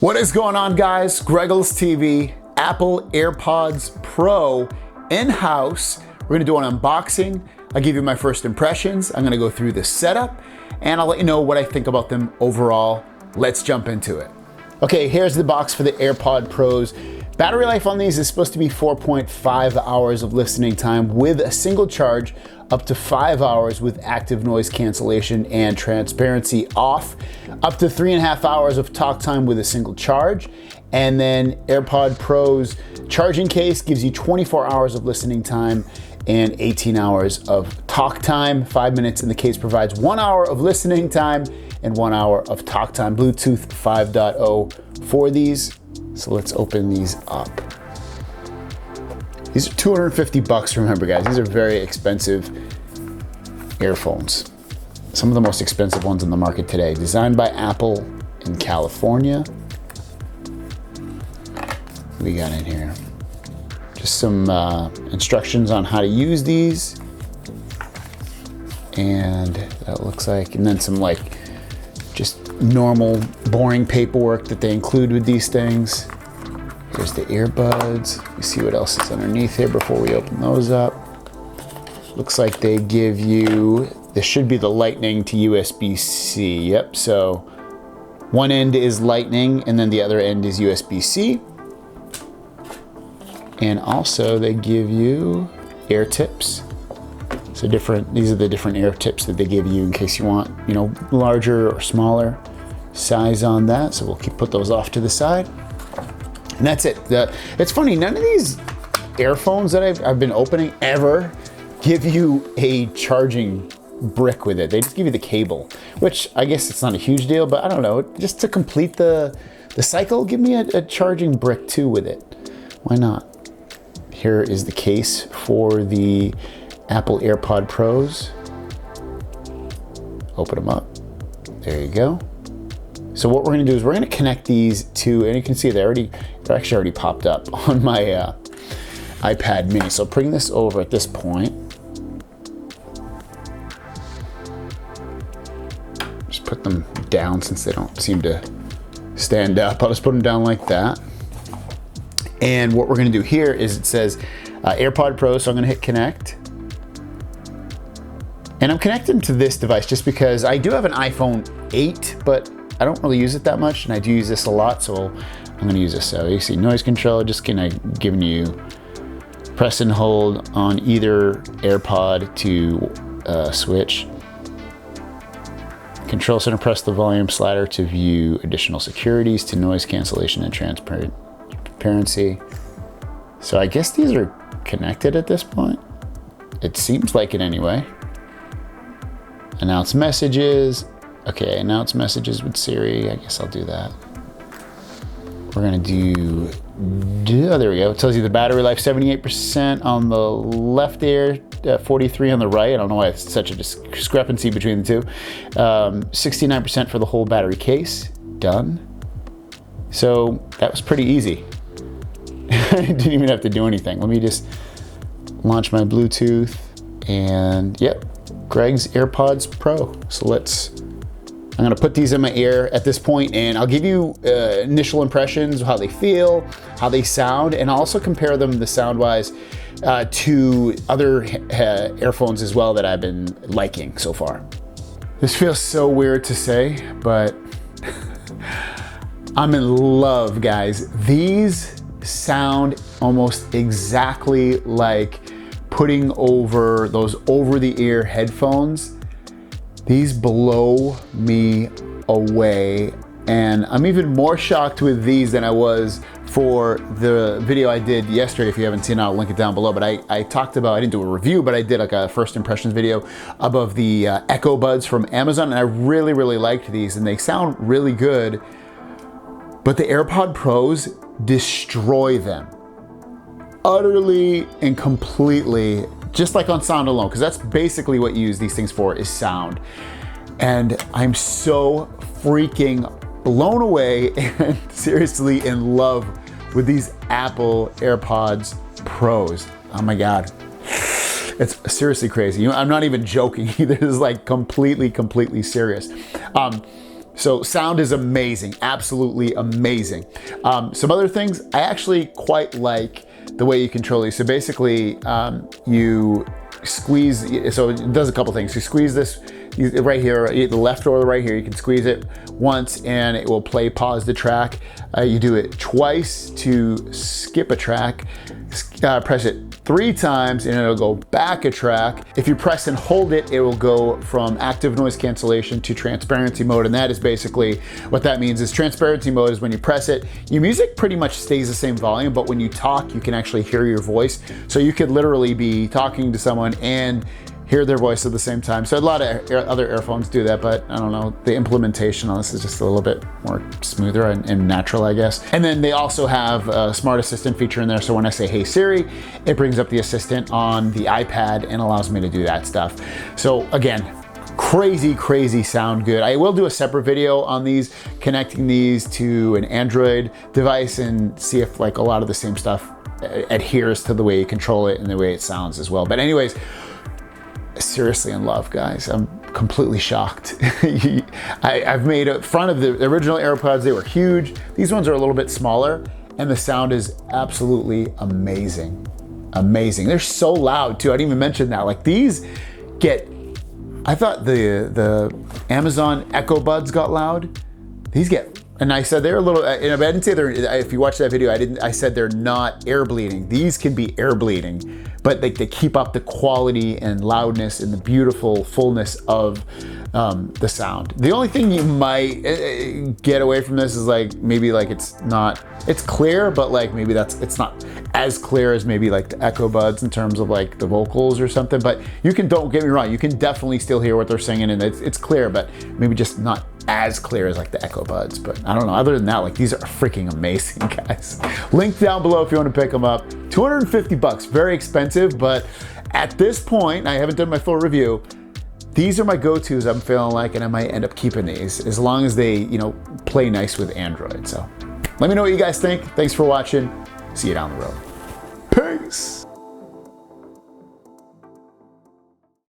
What is going on, guys? Greggles TV, Apple AirPods Pro in-house. We're gonna do an unboxing. I'll give you my first impressions. I'm gonna go through the setup and I'll let you know what I think about them overall. Let's jump into it. Okay, here's the box for the AirPod Pros. Battery life on these is supposed to be 4.5 hours of listening time with a single charge, up to 5 hours with active noise cancellation and transparency off, up to 3.5 hours of talk time with a single charge. And then AirPod Pro's charging case gives you 24 hours of listening time and 18 hours of talk time. 5 minutes in the case provides 1 hour of listening time and 1 hour of talk time. Bluetooth 5.0 for these. So let's open these up. These are 250 bucks, remember guys, these are very expensive earphones. Some of the most expensive ones on the market today. Designed by Apple in California. What we got in here? Just some instructions on how to use these. And that looks like, and then some like just normal boring paperwork that they include with these things. Here's the earbuds. You see what else is underneath here before we open those up. Looks like they give you, this should be the Lightning to USB-C. Yep, so one end is Lightning and then the other end is USB-C. And also they give you air tips. So these are the different air tips that they give you in case you want, you know, larger or smaller size on that. So we'll put those off to the side. And that's it. It's funny, none of these earphones that I've been opening ever give you a charging brick with it. They just give you the cable, which I guess it's not a huge deal, but I don't know, just to complete the cycle, give me a charging brick too with it. Why not? Here is the case for the Apple AirPod Pros. Open them up. There you go. So what we're gonna do is we're gonna connect these to, and you can see they're actually already popped up on my iPad mini. So bring this over at this point. Just put them down since they don't seem to stand up. I'll just put them down like that. And what we're gonna do here is it says AirPod Pro, so I'm gonna hit connect. And I'm connecting to this device just because I do have an iPhone 8, but I don't really use it that much, and I do use this a lot, so I'm gonna use this. So you see noise control, just kind of giving you press and hold on either AirPod to switch. Control center, press the volume slider to view additional securities, to noise cancellation and transparency. So I guess these are connected at this point. It seems like it anyway. Announce messages. Okay, announce messages with Siri. I guess I'll do that. We're gonna do, oh, there we go. It tells you the battery life, 78% on the left there, 43 on the right. I don't know why it's such a discrepancy between the two. 69% for the whole battery case. Done. So that was pretty easy. I didn't even have to do anything. Let me just launch my Bluetooth and yep, Greg's AirPods Pro. So I'm gonna put these in my ear at this point and I'll give you initial impressions of how they feel, how they sound, and I'll also compare them the sound-wise to other earphones as well that I've been liking so far. This feels so weird to say, but I'm in love, guys. These sound almost exactly like putting over those over-the-ear headphones. These blow me away, and I'm even more shocked with these than I was for the video I did yesterday. If you haven't seen it, I'll link it down below, but I talked about, I didn't do a review, but I did like a first impressions video above the Echo Buds from Amazon, and I really, really liked these, and they sound really good, but the AirPod Pros destroy them. Utterly and completely, just like on sound alone, because that's basically what you use these things for, is sound. And I'm so freaking blown away and seriously in love with these Apple AirPods Pros. Oh my God. It's seriously crazy. I'm not even joking either. This is like completely serious. So sound is amazing, absolutely amazing. Some other things, I actually quite like the way you control these. So basically, you squeeze, so it does a couple things. You squeeze this right here, the left or the right here, you can squeeze it once and it will play pause the track. You do it twice to skip a track. Press it 3 times and it'll go back a track. If you press and hold it, it will go from active noise cancellation to transparency mode. And that is basically what that means is transparency mode is when you press it, your music pretty much stays the same volume, but when you talk, you can actually hear your voice. So you could literally be talking to someone and hear their voice at the same time. So a lot of other earphones do that, but I don't know, the implementation on this is just a little bit more smoother and natural, I guess. And then they also have a smart assistant feature in there. So when I say, hey Siri, it brings up the assistant on the iPad and allows me to do that stuff. So again, crazy sound good. I will do a separate video on these, connecting these to an Android device and see if like a lot of the same stuff adheres to the way you control it and the way it sounds as well. But anyways, seriously in love, guys. I'm completely shocked. I've made a front of the original AirPods. They were huge. These ones are a little bit smaller and the sound is absolutely amazing. Amazing. They're so loud too. I didn't even mention that. Like these get, I thought the Amazon Echo Buds got loud. These get, and I said they're a little, I didn't say they're, if you watch that video, I said they're not air bleeding. These can be air bleeding, but they keep up the quality and loudness and the beautiful fullness of the sound. The only thing you might get away from this is like, maybe like it's clear, but like maybe it's not as clear as maybe like the Echo Buds in terms of like the vocals or something, but you can, don't get me wrong, you can definitely still hear what they're singing and it's clear, but maybe just not as clear as like the Echo Buds. But I don't know, other than that, like these are freaking amazing, guys. Link down below if you want to pick them up. 250 bucks, very expensive, but at this point, I haven't done my full review. These are my go-tos, I'm feeling like, and I might end up keeping these as long as they, you know, play nice with Android. So let me know what you guys think. Thanks for watching. See you down the road. Peace.